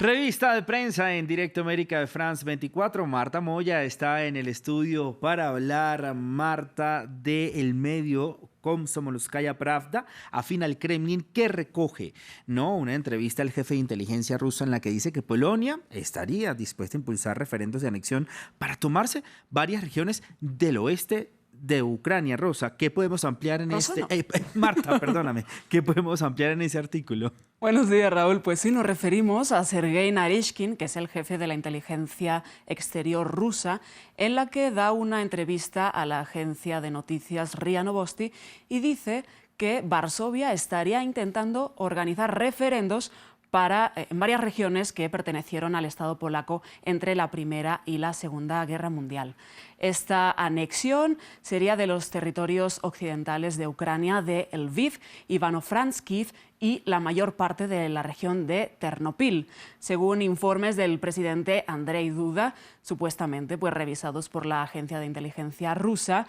Revista de prensa en directo América de France 24. Marta Moya está en el estudio para hablar, Marta, del medio Komsomolskaya Pravda, afín al Kremlin, que recoge, ¿no?, una entrevista al jefe de inteligencia rusa en la que dice que Polonia estaría dispuesta a impulsar referendos de anexión para tomarse varias regiones del oeste de Ucrania. Rosa, ¿qué podemos ampliar en Rosa, este... no. Marta, perdóname, ¿qué podemos ampliar en ese artículo? Buenos días, Raúl. Pues sí, nos referimos a Sergei Naryshkin, que es el jefe de la inteligencia exterior rusa, en la que da una entrevista a la agencia de noticias RIA Novosti y dice que Varsovia estaría intentando organizar referendos en varias regiones que pertenecieron al Estado polaco entre la Primera y la Segunda Guerra Mundial. Esta anexión sería de los territorios occidentales de Ucrania, de Lviv, Ivano-Frankivsk y la mayor parte de la región de Ternopil, según informes del presidente Andrzej Duda, supuestamente revisados por la agencia de inteligencia rusa.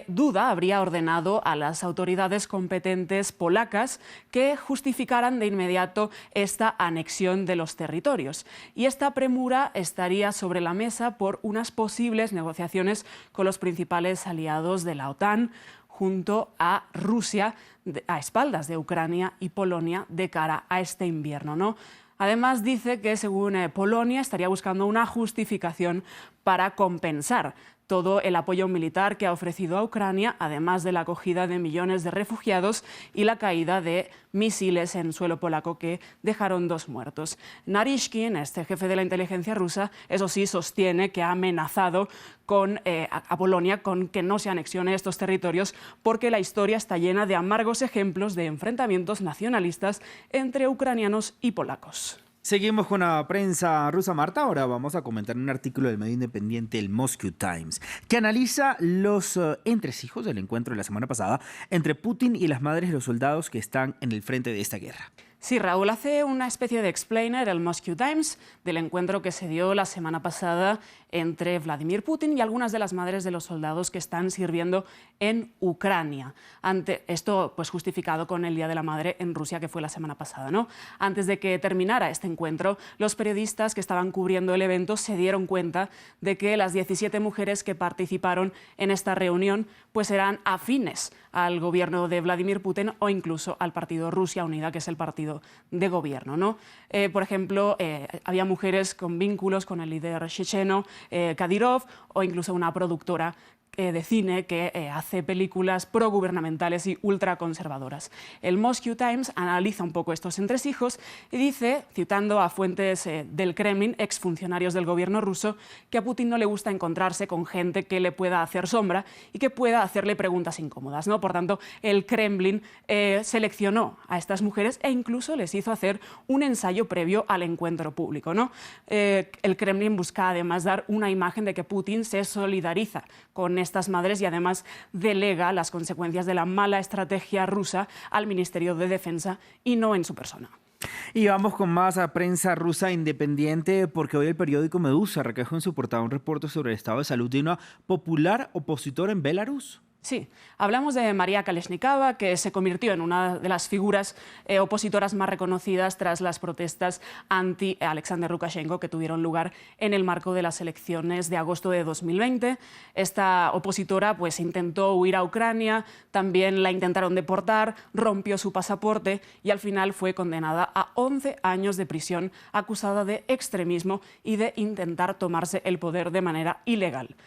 Duda habría ordenado a las autoridades competentes polacas que justificaran de inmediato esta anexión de los territorios. Y esta premura estaría sobre la mesa por unas posibles negociaciones con los principales aliados de la OTAN, junto a Rusia, a espaldas de Ucrania y Polonia, de cara a este invierno, ¿no? Además, dice que, según Polonia, estaría buscando una justificación para compensar todo el apoyo militar que ha ofrecido a Ucrania, además de la acogida de millones de refugiados y la caída de misiles en suelo polaco que dejaron 2 muertos. Naryshkin, este jefe de la inteligencia rusa, eso sí, sostiene que ha amenazado a Polonia con que no se anexione estos territorios porque la historia está llena de amargos ejemplos de enfrentamientos nacionalistas entre ucranianos y polacos. Seguimos con la prensa rusa, Marta. Ahora vamos a comentar un artículo del medio independiente, el Moscow Times, que analiza los entresijos del encuentro de la semana pasada entre Putin y las madres de los soldados que están en el frente de esta guerra. Sí, Raúl, hace una especie de explainer el Moscow Times del encuentro que se dio la semana pasada entre Vladimir Putin y algunas de las madres de los soldados que están sirviendo en Ucrania. Esto justificado con el Día de la Madre en Rusia, que fue la semana pasada, ¿no? Antes de que terminara este encuentro, los periodistas que estaban cubriendo el evento se dieron cuenta de que las 17 mujeres que participaron en esta reunión eran afines al gobierno de Vladimir Putin o incluso al partido Rusia Unida, que es el partido de gobierno, ¿no? Por ejemplo, había mujeres con vínculos con el líder checheno Kadyrov o incluso una productora de cine que hace películas progubernamentales y ultraconservadoras. El Moscow Times analiza un poco estos entresijos y dice, citando a fuentes del Kremlin, exfuncionarios del gobierno ruso, que a Putin no le gusta encontrarse con gente que le pueda hacer sombra y que pueda hacerle preguntas incómodas, ¿no? Por tanto, el Kremlin seleccionó a estas mujeres e incluso les hizo hacer un ensayo previo al encuentro público, ¿no? El Kremlin busca además dar una imagen de que Putin se solidariza con estas madres y además delega las consecuencias de la mala estrategia rusa al Ministerio de Defensa y no en su persona. Y vamos con más a prensa rusa independiente, porque hoy el periódico Medusa recoge en su portada un reporte sobre el estado de salud de una popular opositora en Belarus. Sí, hablamos de María Kalesnikava, que se convirtió en una de las figuras opositoras más reconocidas tras las protestas anti-Alexander Lukashenko que tuvieron lugar en el marco de las elecciones de agosto de 2020. Esta opositora intentó huir a Ucrania, también la intentaron deportar, rompió su pasaporte y al final fue condenada a 11 años de prisión, acusada de extremismo y de intentar tomarse el poder de manera ilegal.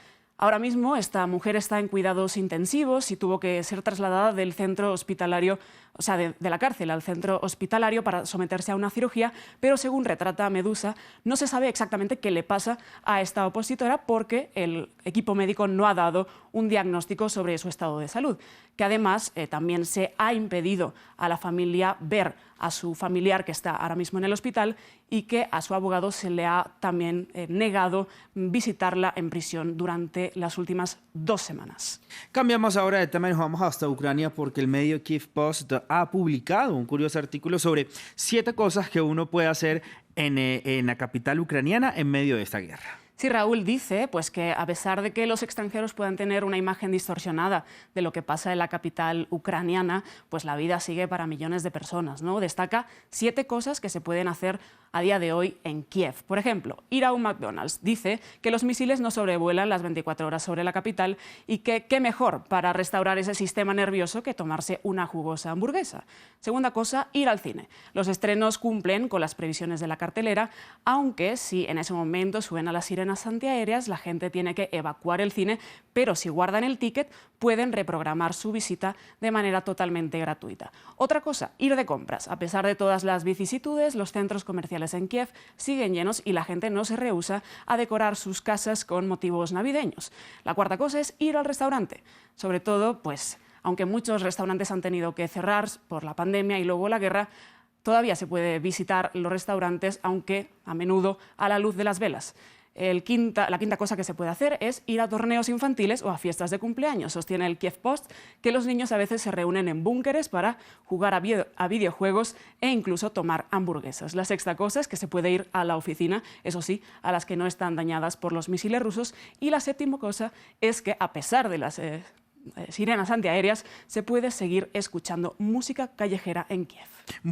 Ahora mismo esta mujer está en cuidados intensivos y tuvo que ser trasladada del centro hospitalario, o sea, de la cárcel al centro hospitalario para someterse a una cirugía, pero según retrata Medusa, no se sabe exactamente qué le pasa a esta opositora porque el equipo médico no ha dado un diagnóstico sobre su estado de salud, que además también se ha impedido a la familia ver a su familiar que está ahora mismo en el hospital y que a su abogado se le ha también negado visitarla en prisión durante las últimas 2 semanas. Cambiamos ahora de tema y nos vamos hasta Ucrania porque el medio Kyiv Post ha publicado un curioso artículo sobre 7 cosas que uno puede hacer en la capital ucraniana en medio de esta guerra. Sí, Raúl dice pues, que a pesar de que los extranjeros puedan tener una imagen distorsionada de lo que pasa en la capital ucraniana, pues la vida sigue para millones de personas, ¿no? Destaca 7 cosas que se pueden hacer a día de hoy en Kiev. Por ejemplo, ir a un McDonald's. Dice que los misiles no sobrevuelan las 24 horas sobre la capital y que qué mejor para restaurar ese sistema nervioso que tomarse una jugosa hamburguesa. Segunda cosa, ir al cine. Los estrenos cumplen con las previsiones de la cartelera, aunque si en ese momento suena la sirena antiaéreas, la gente tiene que evacuar el cine, pero si guardan el ticket pueden reprogramar su visita de manera totalmente gratuita. Otra cosa, ir de compras. A pesar de todas las vicisitudes, los centros comerciales en Kiev siguen llenos y la gente no se rehúsa a decorar sus casas con motivos navideños. La cuarta cosa es ir al restaurante. Sobre todo, pues, aunque muchos restaurantes han tenido que cerrar por la pandemia y luego la guerra, todavía se puede visitar los restaurantes, aunque a menudo a la luz de las velas. La quinta cosa que se puede hacer es ir a torneos infantiles o a fiestas de cumpleaños. Sostiene el Kiev Post que los niños a veces se reúnen en búnkeres para jugar a videojuegos e incluso tomar hamburguesas. La sexta cosa es que se puede ir a la oficina, eso sí, a las que no están dañadas por los misiles rusos. Y la séptima cosa es que, a pesar de las sirenas antiaéreas, se puede seguir escuchando música callejera en Kiev.